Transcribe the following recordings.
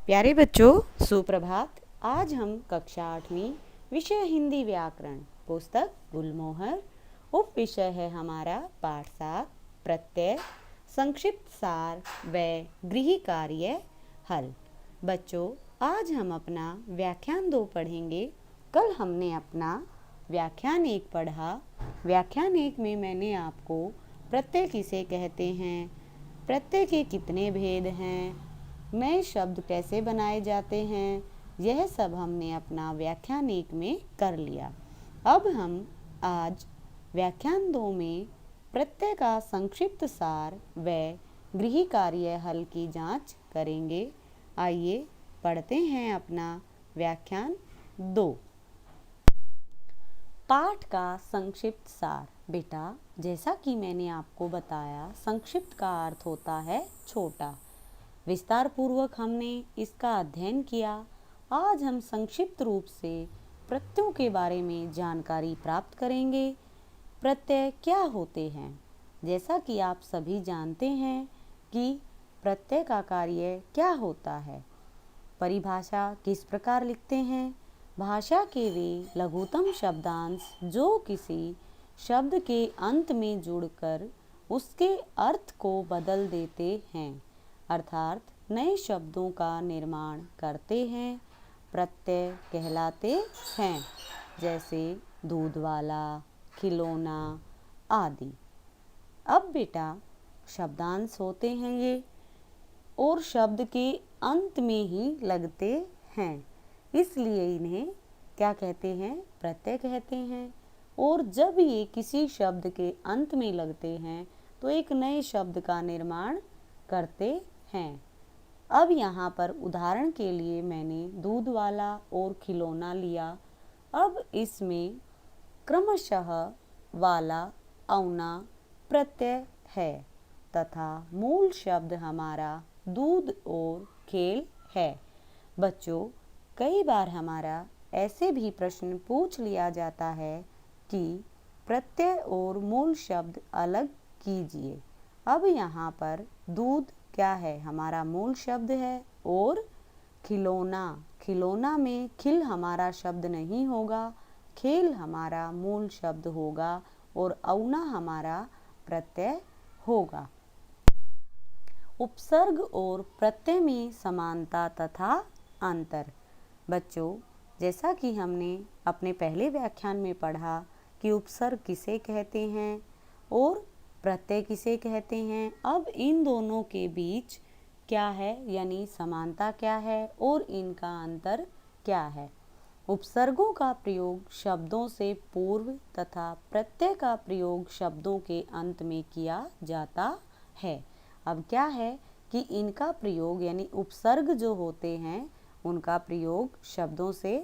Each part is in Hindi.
प्यारे बच्चों, सुप्रभात। आज हम कक्षा 8वीं विषय हिंदी व्याकरण पुस्तक गुलमोहर उप विषय है हमारा पाठ 7 प्रत्यय, संक्षिप्त सार व गृह कार्य हल। बच्चों, आज हम अपना व्याख्यान 2 पढ़ेंगे। कल हमने अपना व्याख्यान 1 पढ़ा। व्याख्यान 1 में मैंने आपको प्रत्यय किसे कहते हैं, प्रत्यय के कितने भेद हैं, नए शब्द कैसे बनाए जाते हैं, यह सब हमने अपना व्याख्यान 1 में कर लिया। अब हम आज व्याख्यान 2 में प्रत्यय का संक्षिप्त सार व गृह कार्य हल की जांच करेंगे। आइए पढ़ते हैं अपना व्याख्यान 2। पाठ का संक्षिप्त सार। बेटा, जैसा कि मैंने आपको बताया, संक्षिप्त का अर्थ होता है छोटा। विस्तार पूर्वक हमने इसका अध्ययन किया। आज हम संक्षिप्त रूप से प्रत्ययों के बारे में जानकारी प्राप्त करेंगे। प्रत्यय क्या होते हैं? जैसा कि आप सभी जानते हैं कि प्रत्यय का कार्य क्या होता है। परिभाषा किस प्रकार लिखते हैं? भाषा के वे लघुतम शब्दांश जो किसी शब्द के अंत में जुड़कर उसके अर्थ को बदल देते हैं, अर्थात नए शब्दों का निर्माण करते हैं, प्रत्यय कहलाते हैं। जैसे दूध वाला, खिलौना आदि। अब बेटा, शब्दांश होते हैं ये और शब्द के अंत में ही लगते हैं, इसलिए इन्हें क्या कहते हैं? प्रत्यय कहते हैं। और जब ये किसी शब्द के अंत में लगते हैं तो एक नए शब्द का निर्माण करते हैं। अब यहाँ पर उदाहरण के लिए मैंने दूध वाला और खिलौना लिया। अब इसमें क्रमशः वाला औना प्रत्यय है तथा मूल शब्द हमारा दूध और खेल है। बच्चों, कई बार हमारा ऐसे भी प्रश्न पूछ लिया जाता है कि प्रत्यय और मूल शब्द अलग कीजिए। अब यहाँ पर दूध क्या है? हमारा मूल शब्द है। और खिलौना में खिल हमारा शब्द नहीं होगा, खेल हमारा मूल शब्द होगा और औना हमारा प्रत्यय होगा। उपसर्ग और प्रत्यय में समानता तथा अंतर। बच्चों, जैसा कि हमने अपने पहले व्याख्यान में पढ़ा कि उपसर्ग किसे कहते हैं और प्रत्यय किसे कहते हैं। अब इन दोनों के बीच क्या है, यानी समानता क्या है और इनका अंतर क्या है। उपसर्गों का प्रयोग शब्दों से पूर्व तथा प्रत्यय का प्रयोग शब्दों के अंत में किया जाता है। अब क्या है कि इनका प्रयोग यानी उपसर्ग जो होते हैं उनका प्रयोग शब्दों से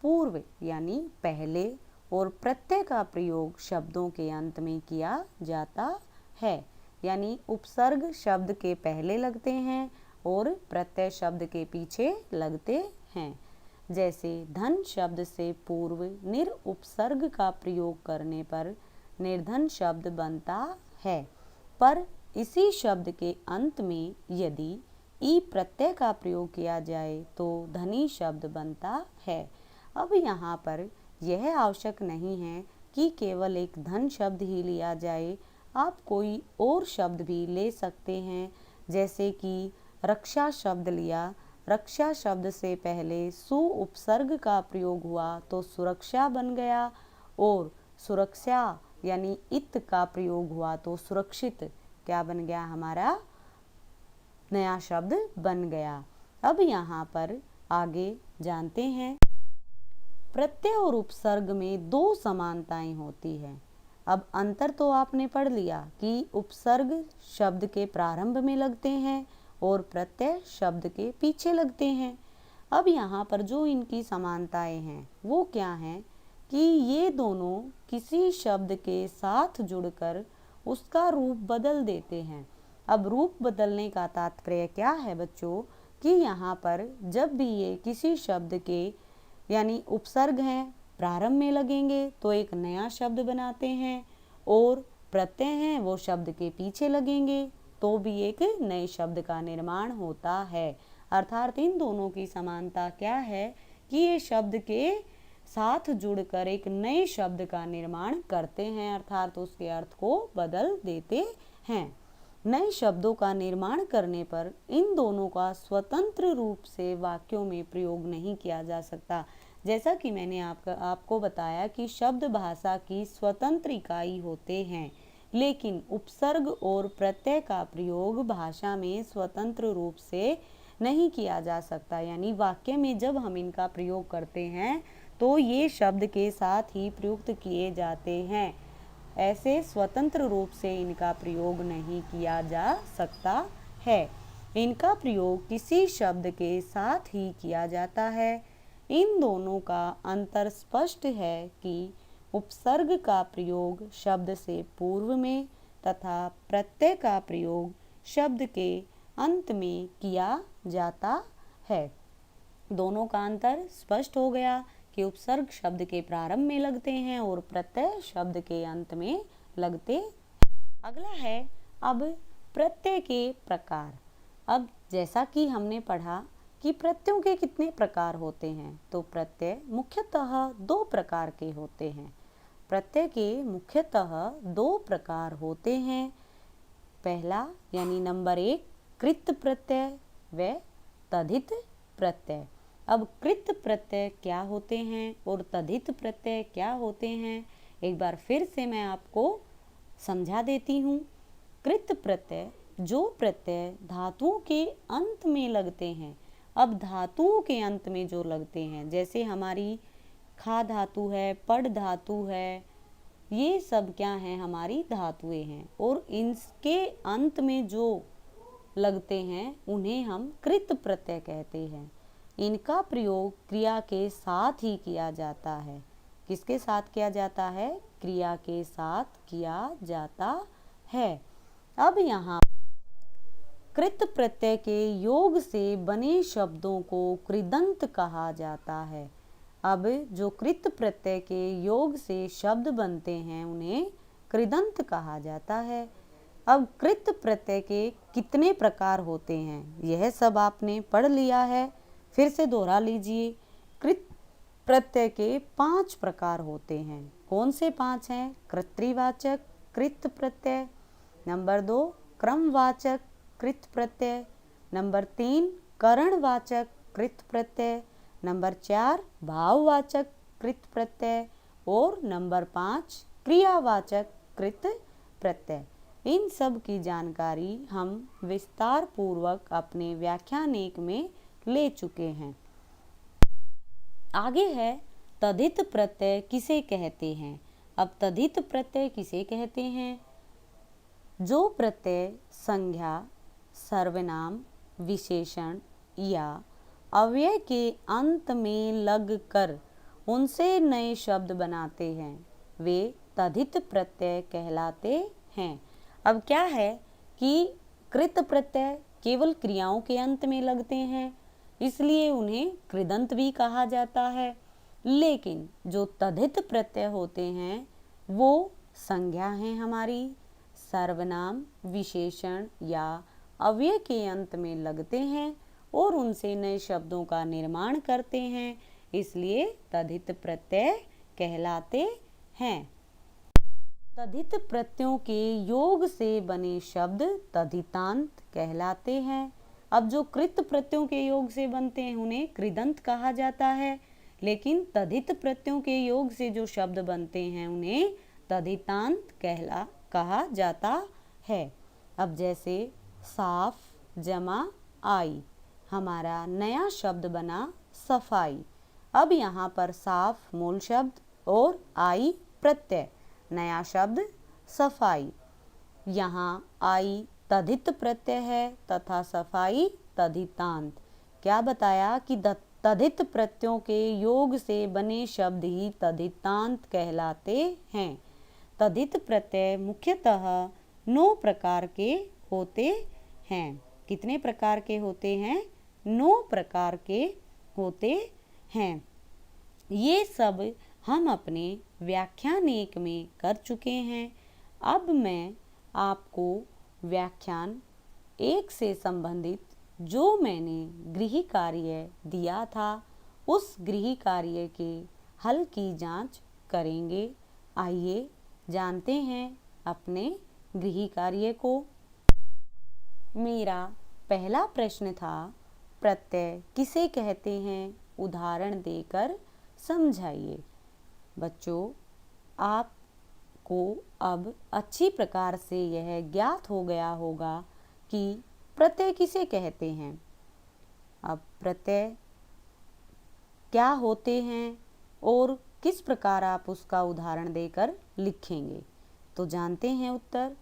पूर्व यानी पहले और प्रत्यय का प्रयोग शब्दों के अंत में किया जाता है। यानी उपसर्ग शब्द के पहले लगते हैं और प्रत्यय शब्द के पीछे लगते हैं। जैसे धन शब्द से पूर्व निर उपसर्ग का प्रयोग करने पर निर्धन शब्द बनता है, पर इसी शब्द के अंत में यदि ई प्रत्यय का प्रयोग किया जाए तो धनी शब्द बनता है। अब यहाँ पर यह आवश्यक नहीं है कि केवल एक धन शब्द ही लिया जाए, आप कोई और शब्द भी ले सकते हैं। जैसे कि रक्षा शब्द लिया, रक्षा शब्द से पहले सु उपसर्ग का प्रयोग हुआ तो सुरक्षा बन गया, और सुरक्षा यानी इत का प्रयोग हुआ तो सुरक्षित क्या बन गया? हमारा नया शब्द बन गया। अब यहाँ पर आगे जानते हैं, प्रत्यय और उपसर्ग में दो समानताएं होती हैं। अब अंतर तो आपने पढ़ लिया कि उपसर्ग शब्द के प्रारंभ में लगते हैं और प्रत्यय शब्द के पीछे लगते हैं। अब यहाँ पर जो इनकी समानताएं हैं वो क्या हैं कि ये दोनों किसी शब्द के साथ जुड़कर उसका रूप बदल देते हैं। अब रूप बदलने का तात्पर्य क्या है बच्चों? कि यहाँ पर जब भी ये किसी शब्द के यानी उपसर्ग हैं प्रारंभ में लगेंगे तो एक नया शब्द बनाते हैं, और प्रत्यय हैं वो शब्द के पीछे लगेंगे तो भी एक नए शब्द का निर्माण होता है। अर्थात इन दोनों की समानता क्या है कि ये शब्द के साथ जुड़कर एक नए शब्द का निर्माण करते हैं, अर्थात उसके अर्थ को बदल देते हैं। नए शब्दों का निर्माण करने पर इन दोनों का स्वतंत्र रूप से वाक्यों में प्रयोग नहीं किया जा सकता। जैसा कि मैंने आपको बताया कि शब्द भाषा की स्वतंत्र इकाई होते हैं, लेकिन उपसर्ग और प्रत्यय का प्रयोग भाषा में स्वतंत्र रूप से नहीं किया जा सकता। यानी वाक्य में जब हम इनका प्रयोग करते हैं तो ये शब्द के साथ ही प्रयुक्त किए जाते हैं, ऐसे स्वतंत्र रूप से इनका प्रयोग नहीं किया जा सकता है। इनका प्रयोग किसी शब्द के साथ ही किया जाता है। इन दोनों का अंतर स्पष्ट है कि उपसर्ग का प्रयोग शब्द से पूर्व में तथा प्रत्यय का प्रयोग शब्द के अंत में किया जाता है। दोनों का अंतर स्पष्ट हो गया कि उपसर्ग शब्द के प्रारंभ में लगते हैं और प्रत्यय शब्द के अंत में लगते। अगला है अब प्रत्यय के प्रकार। अब जैसा कि हमने पढ़ा कि प्रत्ययों के कितने प्रकार होते हैं, तो प्रत्यय मुख्यतः 2 प्रकार के होते हैं। प्रत्यय के मुख्यतः 2 प्रकार होते हैं। पहला यानी नंबर 1 कृत प्रत्यय व तद्धित प्रत्यय। अब कृत प्रत्यय क्या होते हैं और तद्धित प्रत्यय क्या होते हैं, एक बार फिर से मैं आपको समझा देती हूँ। कृत प्रत्यय जो प्रत्यय धातुओं के अंत में लगते हैं। अब धातुओं के अंत में जो लगते हैं, जैसे हमारी खा धातु है, पड़ धातु है, ये सब क्या हैं, हमारी धातुएं हैं, और इनके अंत में जो लगते हैं उन्हें हम कृत प्रत्यय कहते हैं। इनका प्रयोग क्रिया के साथ ही किया जाता है। किसके साथ किया जाता है? क्रिया के साथ किया जाता है। अब यहाँ कृत प्रत्यय के योग से बने शब्दों को कृदंत कहा जाता है। अब जो कृत प्रत्यय के योग से शब्द बनते हैं उन्हें कृदंत कहा जाता है। अब कृत प्रत्यय के कितने प्रकार होते हैं, यह सब आपने पढ़ लिया है, फिर से दोहरा लीजिए। कृत प्रत्यय के 5 प्रकार होते हैं। कौन से 5 हैं? कर्तृवाचक कृत प्रत्यय, नंबर 2 क्रमवाचक कृत प्रत्यय, नंबर 3 करणवाचक कृत प्रत्यय, नंबर 4 भाववाचक कृत प्रत्यय और नंबर 5 क्रियावाचक कृत प्रत्यय। इन सब की जानकारी हम विस्तार पूर्वक अपने व्याख्यान 1 में ले चुके हैं। आगे है तद्धित प्रत्यय किसे कहते हैं। अब तद्धित प्रत्यय किसे कहते हैं? जो प्रत्यय संज्ञा, सर्वनाम, विशेषण या अव्यय के अंत में लगकर उनसे नए शब्द बनाते हैं, वे तद्धित प्रत्यय कहलाते हैं। अब क्या है कि कृत प्रत्यय केवल क्रियाओं के अंत में लगते हैं, इसलिए उन्हें कृदंत भी कहा जाता है। लेकिन जो तद्धित प्रत्यय होते हैं वो संज्ञा हैं हमारी, सर्वनाम, विशेषण या अव्यय के अंत में लगते हैं और उनसे नए शब्दों का निर्माण करते हैं, इसलिए तद्धित प्रत्यय कहलाते हैं। तद्धित प्रत्ययों के योग से बने शब्द तद्धितांत कहलाते हैं। अब जो कृत प्रत्ययों के योग से बनते हैं उन्हें कृदंत कहा जाता है, लेकिन तद्धित प्रत्ययों के योग से जो शब्द बनते हैं उन्हें तद्धितांत कहा जाता है। अब जैसे साफ जमा आई, हमारा नया शब्द बना सफाई। अब यहाँ पर साफ मूल शब्द और आई प्रत्यय, नया शब्द सफाई। यहाँ आई तद्धित प्रत्यय है तथा सफाई तद्धितांत। क्या बताया कि तद्धित प्रत्ययों के योग से बने शब्द ही तद्धितांत कहलाते हैं। तद्धित प्रत्यय मुख्यतः 9 प्रकार के होते हैं। कितने प्रकार के होते हैं? 9 प्रकार के होते हैं। ये सब हम अपने व्याख्यान 1 में कर चुके हैं। अब मैं आपको व्याख्यान 1 से संबंधित जो मैंने गृह कार्य दिया था उस गृह कार्य के हल की जांच करेंगे। आइए जानते हैं अपने गृह कार्य को। मेरा पहला प्रश्न था, प्रत्यय किसे कहते हैं? उदाहरण देकर समझाइए। बच्चों, आपको अब अच्छी प्रकार से यह ज्ञात हो गया होगा कि प्रत्यय किसे कहते हैं। अब प्रत्यय क्या होते हैं और किस प्रकार आप उसका उदाहरण देकर लिखेंगे, तो जानते हैं उत्तर।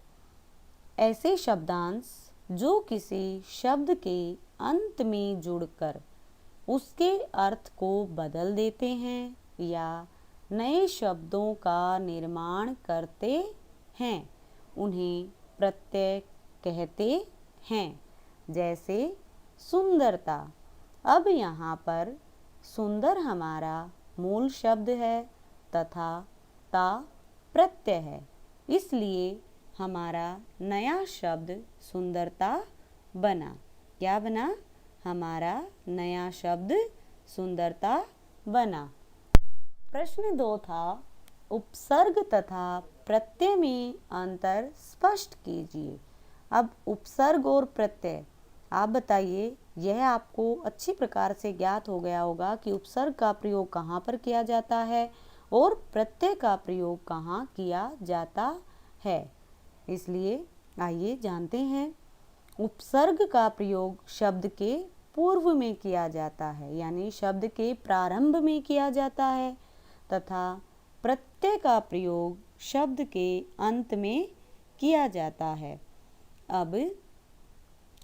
ऐसे शब्दांश जो किसी शब्द के अंत में जुड़कर उसके अर्थ को बदल देते हैं या नए शब्दों का निर्माण करते हैं, उन्हें प्रत्यय कहते हैं। जैसे सुंदरता। अब यहाँ पर सुंदर हमारा मूल शब्द है तथा ता प्रत्यय है, इसलिए हमारा नया शब्द सुंदरता बना। क्या बना? हमारा नया शब्द सुंदरता बना। प्रश्न 2 था, उपसर्ग तथा प्रत्यय में अंतर स्पष्ट कीजिए। अब उपसर्ग और प्रत्यय, आप बताइए। यह आपको अच्छी प्रकार से ज्ञात हो गया होगा कि उपसर्ग का प्रयोग कहाँ पर किया जाता है और प्रत्यय का प्रयोग कहाँ किया जाता है। इसलिए आइए जानते हैं। उपसर्ग का प्रयोग शब्द के पूर्व में किया जाता है, यानी शब्द के प्रारंभ में किया जाता है, तथा प्रत्यय का प्रयोग शब्द के अंत में किया जाता है। अब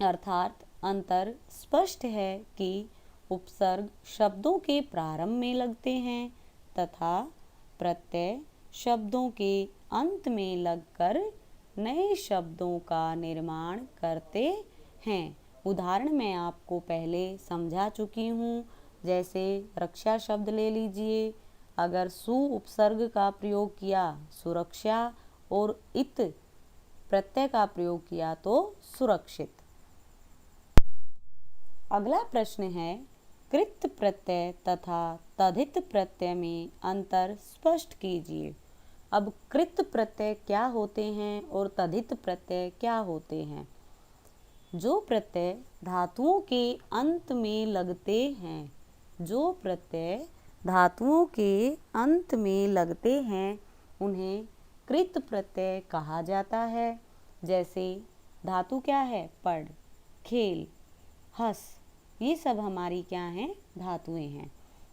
अर्थात अंतर स्पष्ट है कि उपसर्ग शब्दों के प्रारंभ में लगते हैं तथा प्रत्यय शब्दों के अंत में लगकर नए शब्दों का निर्माण करते हैं। उदाहरण मैं आपको पहले समझा चुकी हूँ। जैसे रक्षा शब्द ले लीजिए। अगर सु उपसर्ग का प्रयोग किया सुरक्षा और इत प्रत्यय का प्रयोग किया तो सुरक्षित। अगला प्रश्न है, कृत प्रत्यय तथा तद्धित प्रत्यय में अंतर स्पष्ट कीजिए। अब कृत प्रत्यय क्या होते हैं और तद्धित प्रत्यय क्या होते हैं? जो प्रत्यय धातुओं के अंत में लगते हैं, जो प्रत्यय धातुओं के अंत में लगते हैं, उन्हें कृत प्रत्यय कहा जाता है। जैसे धातु क्या है? पढ़, खेल, हंस, ये सब हमारी क्या हैं? धातुएं हैं।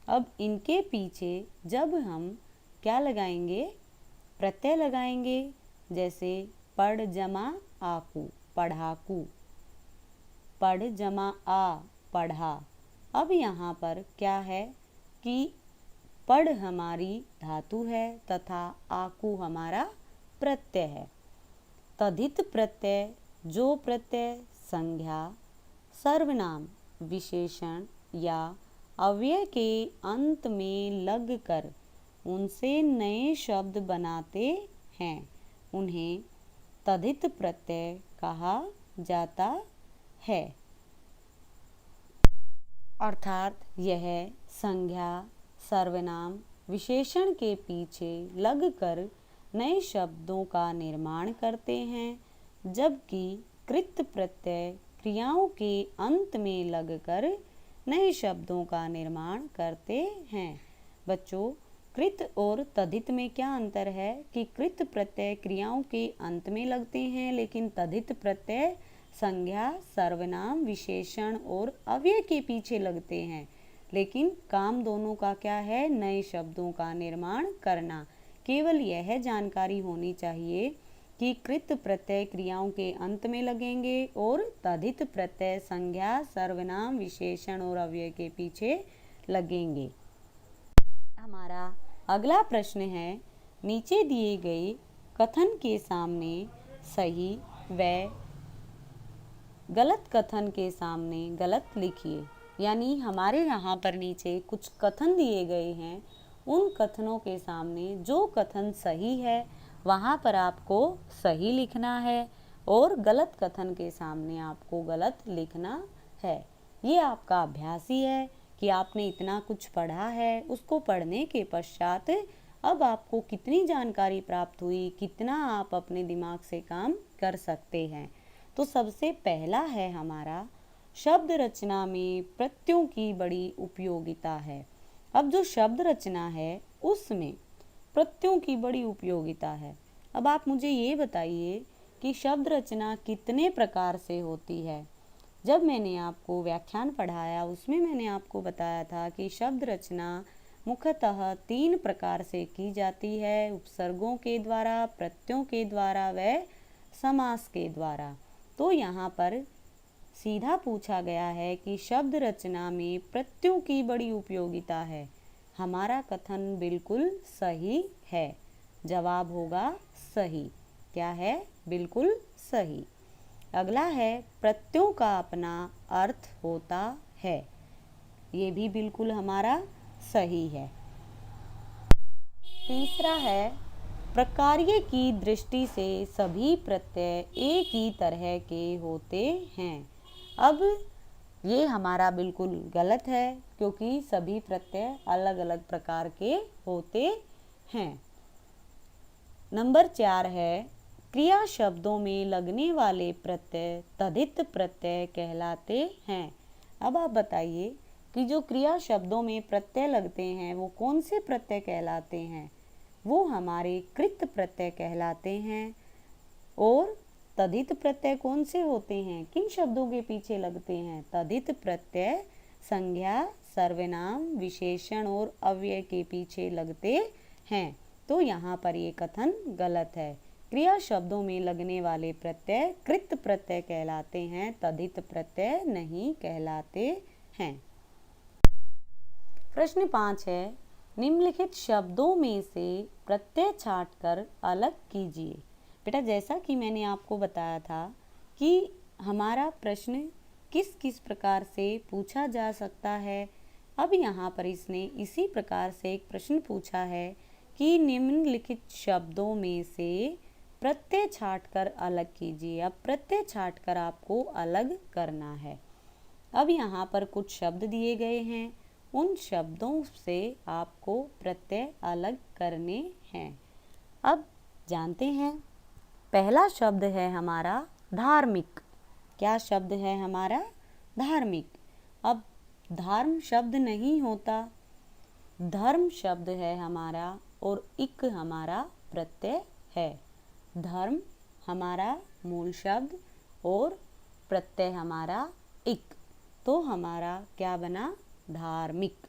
अब इनके पीछे जब हम क्या लगाएंगे? प्रत्यय लगाएंगे। जैसे पढ़ जमा आकू, पढ़ाकू, पढ़ जमा आ, पढ़ा। अब यहाँ पर क्या है कि पढ़ हमारी धातु है तथा आकू हमारा प्रत्यय है। तद्धित प्रत्यय, जो प्रत्यय संज्ञा, सर्वनाम, विशेषण या अव्यय के अंत में लगकर उनसे नए शब्द बनाते हैं, उन्हें तद्धित प्रत्यय कहा जाता है। अर्थात यह संज्ञा, सर्वनाम, विशेषण के पीछे लगकर नए शब्दों का निर्माण करते हैं, जबकि कृत प्रत्यय क्रियाओं के अंत में लगकर नए शब्दों का निर्माण करते हैं। बच्चों, कृत और तद्धित में क्या अंतर है कि कृत प्रत्यय क्रियाओं के अंत में लगते हैं, लेकिन तद्धित प्रत्यय संज्ञा, सर्वनाम, विशेषण और अव्यय के पीछे लगते हैं। लेकिन काम दोनों का क्या है? नए शब्दों का निर्माण करना। केवल यह जानकारी होनी चाहिए कि कृत प्रत्यय क्रियाओं के अंत में लगेंगे और तद्धित प्रत्यय संज्ञा, सर्वनाम, विशेषण और अव्यय के पीछे लगेंगे। हमारा अगला प्रश्न है, नीचे दिए गए कथन के सामने सही व गलत कथन के सामने गलत लिखिए। यानी हमारे यहाँ पर नीचे कुछ कथन दिए गए हैं, उन कथनों के सामने जो कथन सही है वहाँ पर आपको सही लिखना है और गलत कथन के सामने आपको गलत लिखना है। ये आपका अभ्यास ही है कि आपने इतना कुछ पढ़ा है, उसको पढ़ने के पश्चात अब आपको कितनी जानकारी प्राप्त हुई, कितना आप अपने दिमाग से काम कर सकते हैं। तो सबसे पहला है हमारा शब्द रचना में प्रत्ययों की बड़ी उपयोगिता है। अब जो शब्द रचना है उसमें प्रत्ययों की बड़ी उपयोगिता है। अब आप मुझे ये बताइए कि शब्द रचना कितने प्रकार से होती है। जब मैंने आपको व्याख्यान पढ़ाया उसमें मैंने आपको बताया था कि शब्द रचना मुख्यतः 3 प्रकार से की जाती है, उपसर्गों के द्वारा, प्रत्ययों के द्वारा व समास के द्वारा। तो यहाँ पर सीधा पूछा गया है कि शब्द रचना में प्रत्ययों की बड़ी उपयोगिता है। हमारा कथन बिल्कुल सही है। जवाब होगा सही। क्या है? बिल्कुल सही। अगला है प्रत्ययों का अपना अर्थ होता है। ये भी बिल्कुल हमारा सही है। तीसरा है प्रकार्य की दृष्टि से सभी प्रत्यय एक ही तरह के होते हैं। अब ये हमारा बिल्कुल गलत है क्योंकि सभी प्रत्यय अलग अलग प्रकार के होते हैं। नंबर 4 है क्रिया शब्दों में लगने वाले प्रत्यय तद्धित प्रत्यय कहलाते हैं। अब आप बताइए कि जो क्रिया शब्दों में प्रत्यय लगते हैं वो कौन से प्रत्यय कहलाते हैं? वो हमारे कृत प्रत्यय कहलाते हैं। और तद्धित प्रत्यय कौन से होते हैं? किन शब्दों के पीछे लगते हैं? तद्धित प्रत्यय संज्ञा, सर्वनाम, विशेषण और अव्यय के पीछे लगते हैं। तो यहाँ पर ये कथन गलत है। क्रिया शब्दों में लगने वाले प्रत्यय कृत प्रत्यय कहलाते हैं, तद्धित प्रत्यय नहीं कहलाते हैं। प्रश्न 5 है निम्नलिखित शब्दों में से प्रत्यय छांटकर अलग कीजिए। बेटा जैसा कि मैंने आपको बताया था कि हमारा प्रश्न किस किस प्रकार से पूछा जा सकता है। अब यहाँ पर इसने इसी प्रकार से एक प्रश्न पूछा है कि निम्नलिखित शब्दों में से प्रत्यय छांटकर अलग कीजिए। अब प्रत्यय छांटकर आपको अलग करना है। अब यहाँ पर कुछ शब्द दिए गए हैं, उन शब्दों से आपको प्रत्यय अलग करने हैं। अब जानते हैं। पहला शब्द है हमारा धार्मिक। क्या शब्द है हमारा? धार्मिक। अब धर्म शब्द नहीं होता, धर्म शब्द है हमारा और इक हमारा प्रत्यय है। धर्म हमारा मूल शब्द और प्रत्यय हमारा इक, तो हमारा क्या बना? धार्मिक।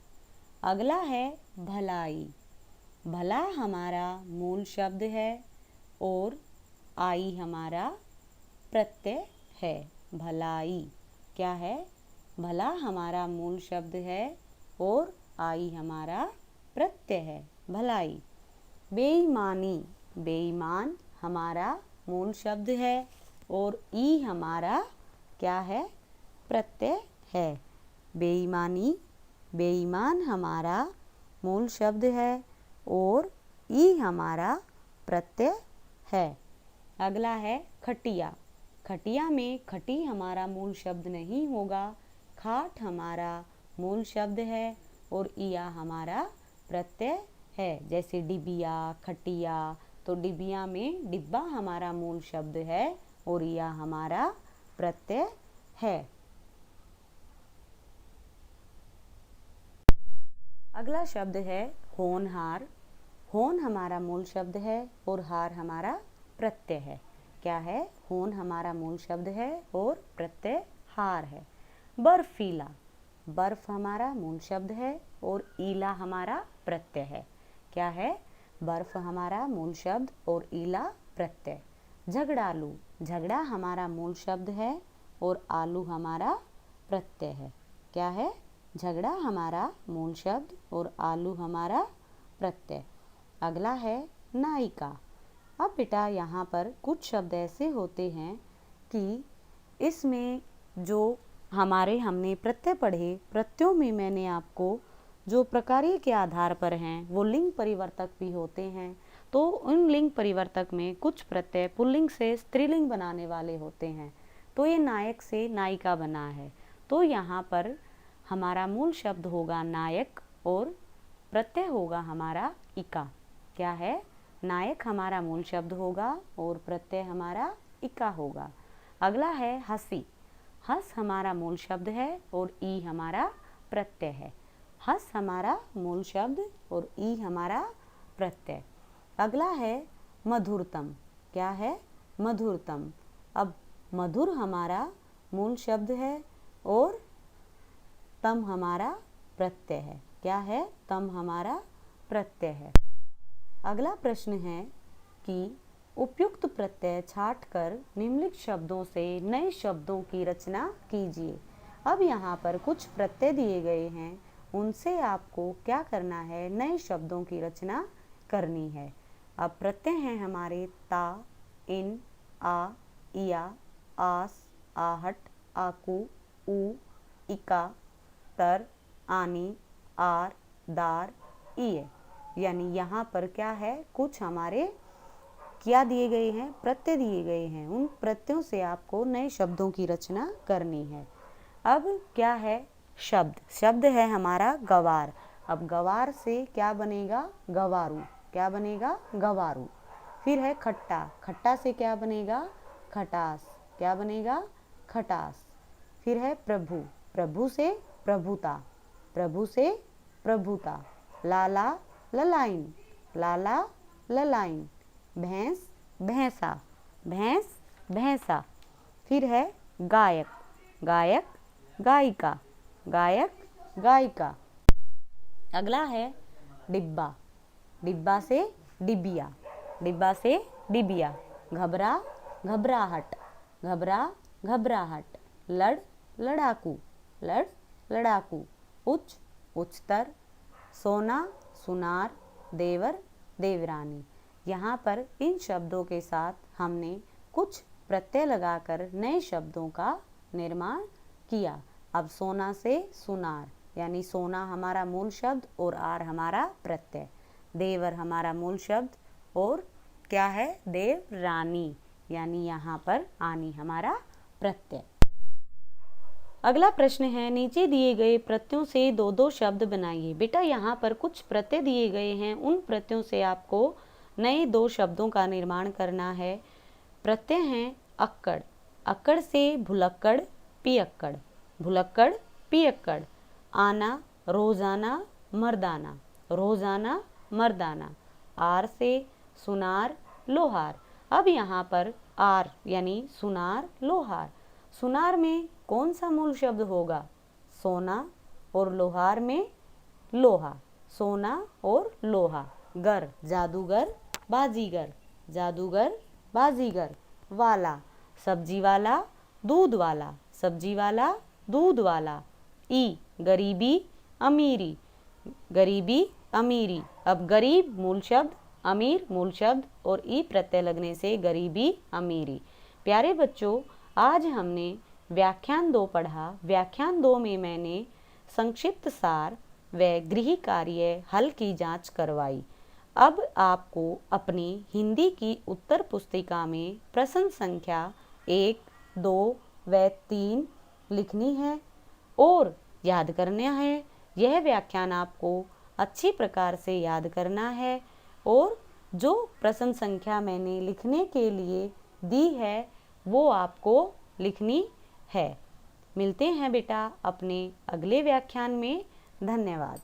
अगला है भलाई। भला हमारा मूल शब्द है और आई हमारा प्रत्यय है। भलाई क्या है? भला हमारा मूल शब्द है और आई हमारा प्रत्यय है। भलाई। बेईमानी। बेईमान हमारा मूल शब्द है और ई हमारा क्या है? प्रत्यय है। बेईमानी, बेईमान हमारा मूल शब्द है और ई हमारा प्रत्यय है। अगला है खटिया। खटिया में खटी हमारा मूल शब्द नहीं होगा, खाट हमारा मूल शब्द है और इया हमारा प्रत्यय है। जैसे डिबिया, खटिया, तो डिबिया में डिब्बा हमारा मूल शब्द है और इया हमारा प्रत्यय है। अगला शब्द है होनहार। होन हमारा मूल शब्द है और हार हमारा प्रत्यय है। क्या है? होन हमारा मूल शब्द है और प्रत्यय हार है। बर्फीला। बर्फ हमारा मूल शब्द है और ईला हमारा प्रत्यय है। क्या है? बर्फ हमारा मूल शब्द और ईला प्रत्यय। झगड़ालू। झगड़ा हमारा मूल शब्द है और आलू हमारा प्रत्यय है। क्या है? झगड़ा हमारा मूल शब्द और आलू हमारा प्रत्यय। अगला है नायिका। अब बेटा यहाँ पर कुछ शब्द ऐसे होते हैं कि इसमें जो हमने प्रत्यय पढ़े, प्रत्ययों में मैंने आपको जो प्रकार्य के आधार पर हैं वो लिंग परिवर्तक भी होते हैं। तो उन लिंग परिवर्तक में कुछ प्रत्यय पुल्लिंग से स्त्रीलिंग बनाने वाले होते हैं। तो ये नायक से नायिका बना है। तो यहाँ पर हमारा मूल शब्द होगा नायक और प्रत्यय होगा हमारा इका। क्या है? नायक हमारा मूल शब्द होगा और प्रत्यय हमारा इका होगा। अगला है हंसी। हंस हमारा मूल शब्द है और ई हमारा प्रत्यय है। हंस हमारा मूल शब्द और ई हमारा प्रत्यय। अगला है मधुरतम। क्या है? मधुरतम। अब मधुर हमारा मूल शब्द है और तम हमारा प्रत्यय है। क्या है? तम हमारा प्रत्यय है। अगला प्रश्न है कि उपयुक्त प्रत्यय छांटकर निम्नलिखित शब्दों से नए शब्दों की रचना कीजिए। अब यहाँ पर कुछ प्रत्यय दिए गए हैं, उनसे आपको क्या करना है? नए शब्दों की रचना करनी है। अब प्रत्यय हैं हमारे ता, इन, आ, इया, आस, आहट, आकू, ऊ, इका, तर, आनी, आर, दार, इये। यानी यहाँ पर क्या है? कुछ हमारे क्या दिए गए हैं? प्रत्यय दिए गए हैं। उन प्रत्ययों से आपको नए शब्दों की रचना करनी है। अब क्या है? शब्द। शब्द है हमारा गवार। अब गवार से क्या बनेगा? गवारू। क्या बनेगा? गवारू। फिर है खट्टा। खट्टा से क्या बनेगा? खटास। क्या बनेगा? खटास। फिर है प्रभु। प्रभु से प्रभुता। प्रभु से प्रभुता। लाला, ललाइन। लाला, ललाइन। भैंस, भैंसा। भैंस, भैंसा। फिर है गायक। गायक, गायिका। गायक, गायिका। अगला है डिब्बा। डिब्बा से डिबिया। डिब्बा से डिबिया। घबरा, घबराहट। घबरा, घबराहट। लड़, लड़ाकू। लड़, लड़ाकू। उच्च, उच्चतर। सोना, सुनार। देवर, देवरानी। यहाँ पर इन शब्दों के साथ हमने कुछ प्रत्यय लगाकर नए शब्दों का निर्माण किया। अब सोना से सुनार, यानी सोना हमारा मूल शब्द और आर हमारा प्रत्यय। देवर हमारा मूल शब्द और क्या है? देवरानी, यानी यहाँ पर आनी हमारा प्रत्यय। अगला प्रश्न है, नीचे दिए गए प्रत्ययों से दो दो शब्द बनाइए। बेटा यहाँ पर कुछ प्रत्यय दिए गए हैं, उन प्रत्ययों से आपको नए दो शब्दों का निर्माण करना है। प्रत्यय हैं अक्कड़। अक्कड़ से भुलक्कड़, पियक्कड़। भुलक्कड़, पियक्कड़। आना, रोजाना, मर्दाना। रोजाना, मर्दाना। आर से सुनार, लोहार। अब यहाँ पर आर यानी सुनार, लोहार। सुनार में कौन सा मूल शब्द होगा? सोना। और लोहार में लोहा। सोना और लोहा। गर, जादूगर, बाजीगर। जादूगर, बाजीगर। वाला, सब्जी वाला, दूध वाला। सब्जी वाला, दूध वाला। ई, गरीबी, अमीरी। गरीबी, अमीरी। अब गरीब मूल शब्द, अमीर मूल शब्द और ई प्रत्यय लगने से गरीबी, अमीरी। प्यारे बच्चों, आज हमने व्याख्यान 2 पढ़ा। व्याख्यान 2 में मैंने संक्षिप्त सार व गृह कार्य हल की जांच करवाई। अब आपको अपनी हिंदी की उत्तर पुस्तिका में प्रश्न संख्या 1, 2 व 3 लिखनी है और याद करना है। यह व्याख्यान आपको अच्छी प्रकार से याद करना है और जो प्रश्न संख्या मैंने लिखने के लिए दी है वो आपको लिखनी है। मिलते हैं बेटा अपने अगले व्याख्यान में। धन्यवाद।